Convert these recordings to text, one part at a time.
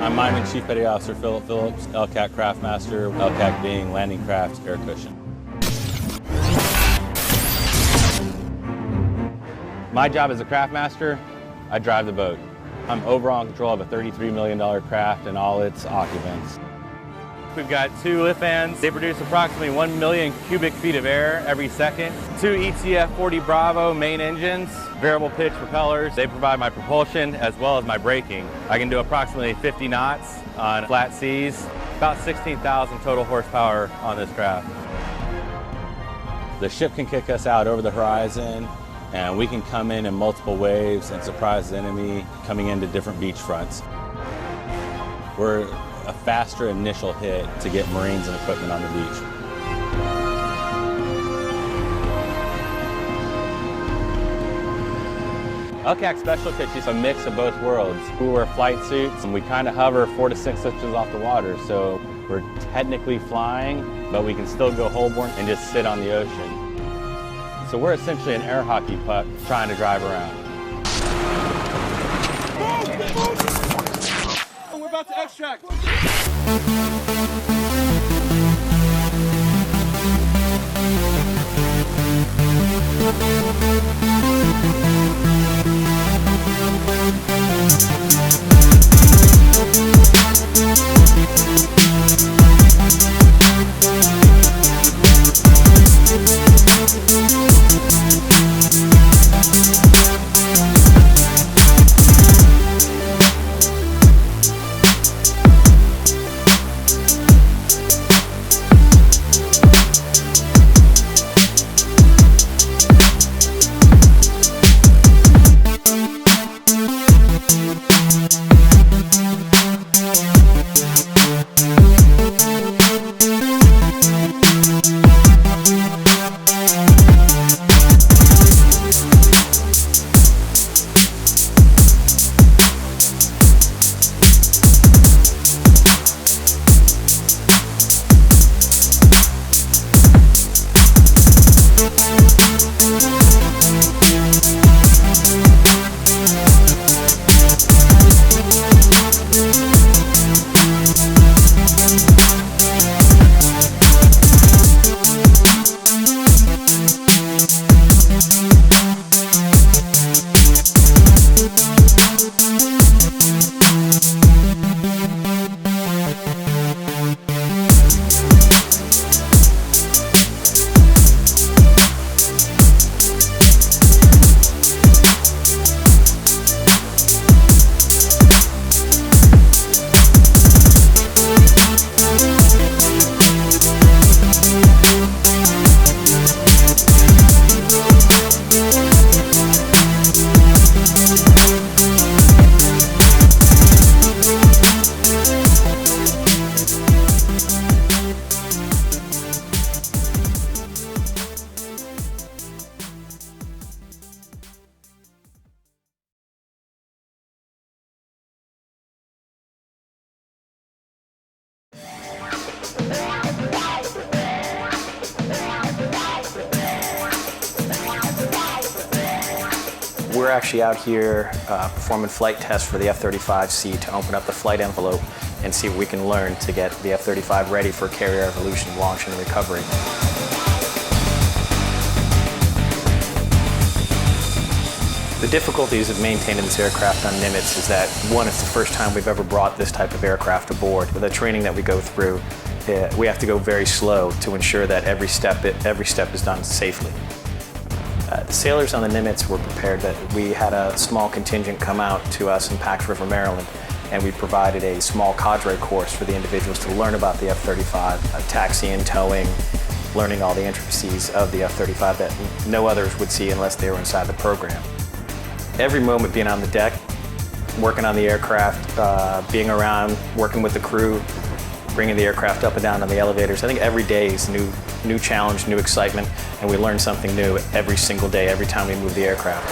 I'm Mining Chief Petty Officer Philip Phillips, LCAC Craftmaster, LCAC being Landing Craft Air Cushion. My job as a craftmaster, I drive the boat. I'm overall in control of a $33 million craft and all its occupants. We've got 2 lift fans. They produce approximately 1 million cubic feet of air every second. 2 ECF 40 Bravo main engines, variable pitch propellers. They provide my propulsion as well as my braking. I can do approximately 50 knots on flat seas, about 16,000 total horsepower on this craft. The ship can kick us out over the horizon, and we can come in multiple waves and surprise the enemy coming into different beach fronts. We're a faster initial hit to get Marines and equipment on the beach. LCAC Special Kitchen is a mix of both worlds. We wear flight suits and we kind of hover 4 to 6 inches off the water, so we're technically flying, but we can still go hullborne and just sit on the ocean. So we're essentially an air hockey puck trying to drive around. We're about to extract. We're actually out here performing flight tests for the F-35C to open up the flight envelope and see what we can learn to get the F-35 ready for carrier evolution, launch, and recovery. The difficulties of maintaining this aircraft on Nimitz is that, one, it's the first time we've ever brought this type of aircraft aboard. With the training that we go through, we have to go very slow to ensure that every step is done safely. The sailors on the Nimitz were prepared that we had a small contingent come out to us in Pax River, Maryland, and we provided a small cadre course for the individuals to learn about the F-35, taxiing, towing, learning all the intricacies of the F-35 that no others would see unless they were inside the program. Every moment being on the deck, working on the aircraft, being around, working with the crew, bringing the aircraft up and down on the elevators. I think every day is new challenge, new excitement, and we learn something new every single day, every time we move the aircraft.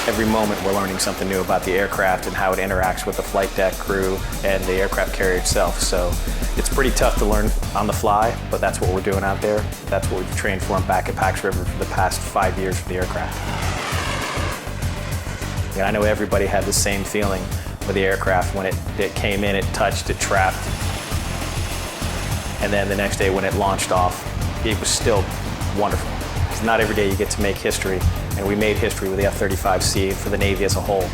Every moment we're learning something new about the aircraft and how it interacts with the flight deck crew and the aircraft carrier itself. So it's pretty tough to learn on the fly, but that's what we're doing out there. That's what we've trained for back at Pax River for the past 5 years for the aircraft. And I know everybody had the same feeling with the aircraft. When it came in, it touched, it trapped. And then the next day when it launched off, it was still wonderful. Because not every day you get to make history, and we made history with the F-35C for the Navy as a whole.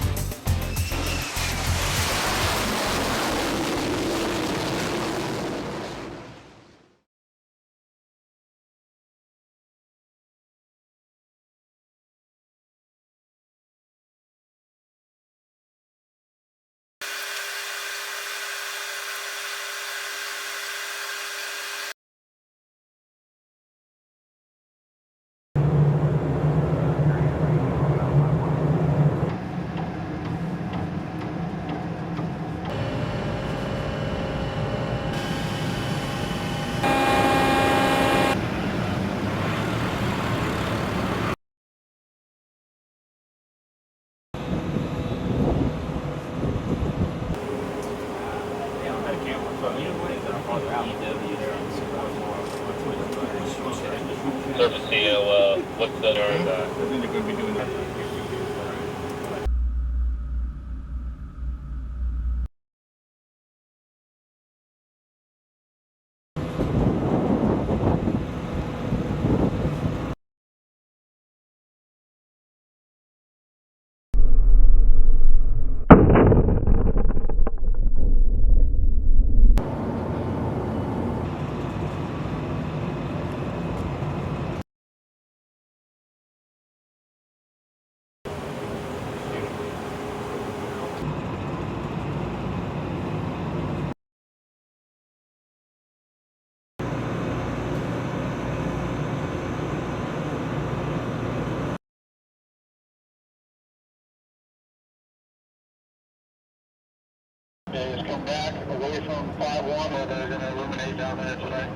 Surface CO, what's the Just come back away from 5-1 or they're going to illuminate down there today.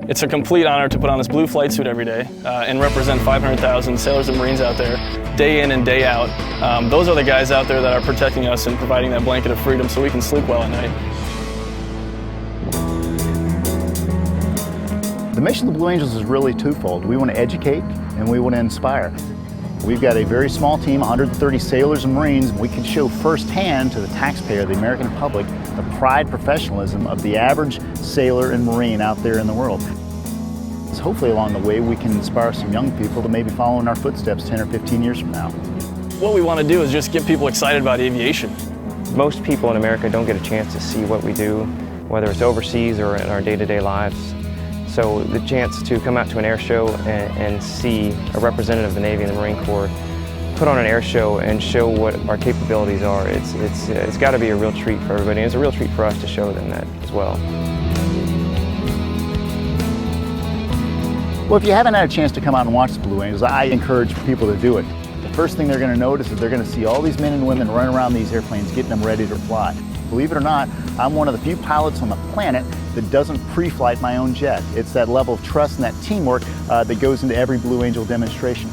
It's a complete honor to put on this blue flight suit every day and represent 500,000 sailors and Marines out there, day in and day out. Those are the guys out there that are protecting us and providing that blanket of freedom so we can sleep well at night. The mission of the Blue Angels is really twofold. We want to educate and we want to inspire. We've got a very small team, 130 sailors and Marines. We can show firsthand to the taxpayer, the American public, the pride, professionalism of the average sailor and Marine out there in the world. So hopefully along the way we can inspire some young people to maybe follow in our footsteps 10 or 15 years from now. What we want to do is just get people excited about aviation. Most people in America don't get a chance to see what we do, whether it's overseas or in our day-to-day lives. So the chance to come out to an air show and see a representative of the Navy and the Marine Corps put on an air show and show what our capabilities are, it's got to be a real treat for everybody. And it's a real treat for us to show them that as well. Well, if you haven't had a chance to come out and watch the Blue Angels, I encourage people to do it. The first thing they're going to notice is they're going to see all these men and women running around these airplanes getting them ready to fly. Believe it or not, I'm one of the few pilots on the planet that doesn't pre-flight my own jet. It's that level of trust and that teamwork that goes into every Blue Angel demonstration.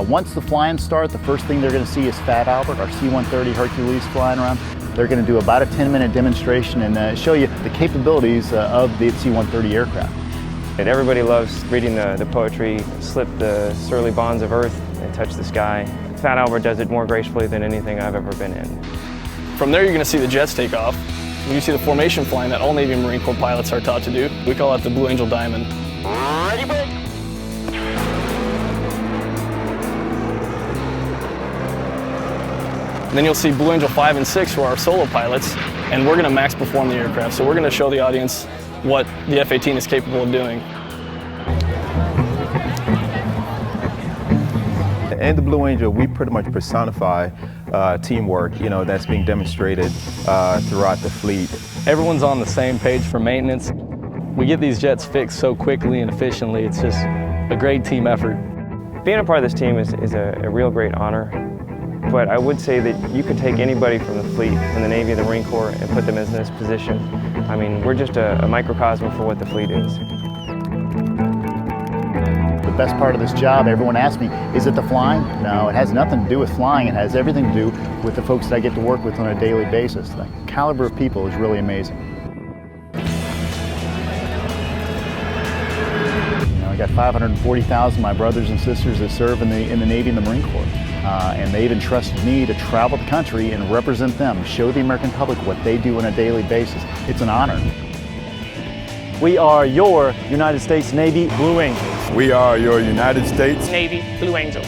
Once the flying starts, the first thing they're going to see is Fat Albert, our C-130 Hercules flying around. They're going to do about a 10-minute demonstration and show you the capabilities of the C-130 aircraft. And everybody loves reading the poetry, slip the surly bonds of earth and touch the sky. Fat Albert does it more gracefully than anything I've ever been in. From there, you're going to see the jets take off. You see the formation flying that all Navy and Marine Corps pilots are taught to do. We call it the Blue Angel Diamond. Ready, break. And then you'll see Blue Angel 5 and 6, who are our solo pilots, and we're going to max perform the aircraft. So we're going to show the audience what the F-18 is capable of doing. In the Blue Angel, we pretty much personify teamwork, that's being demonstrated throughout the fleet. Everyone's on the same page for maintenance. We get these jets fixed so quickly and efficiently. It's just a great team effort. Being a part of this team is a real great honor, but I would say that you could take anybody from the fleet, from the Navy, the Marine Corps, and put them in this position. I mean, we're just a microcosm for what the fleet is. The best part of this job, everyone asks me, is it the flying? No, it has nothing to do with flying. It has everything to do with the folks that I get to work with on a daily basis. The caliber of people is really amazing. I got 540,000 of my brothers and sisters that serve in the Navy and the Marine Corps. And they've entrusted me to travel the country and represent them, show the American public what they do on a daily basis. It's an honor. We are your United States Navy Blue Angels. We are your United States Navy Blue Angels.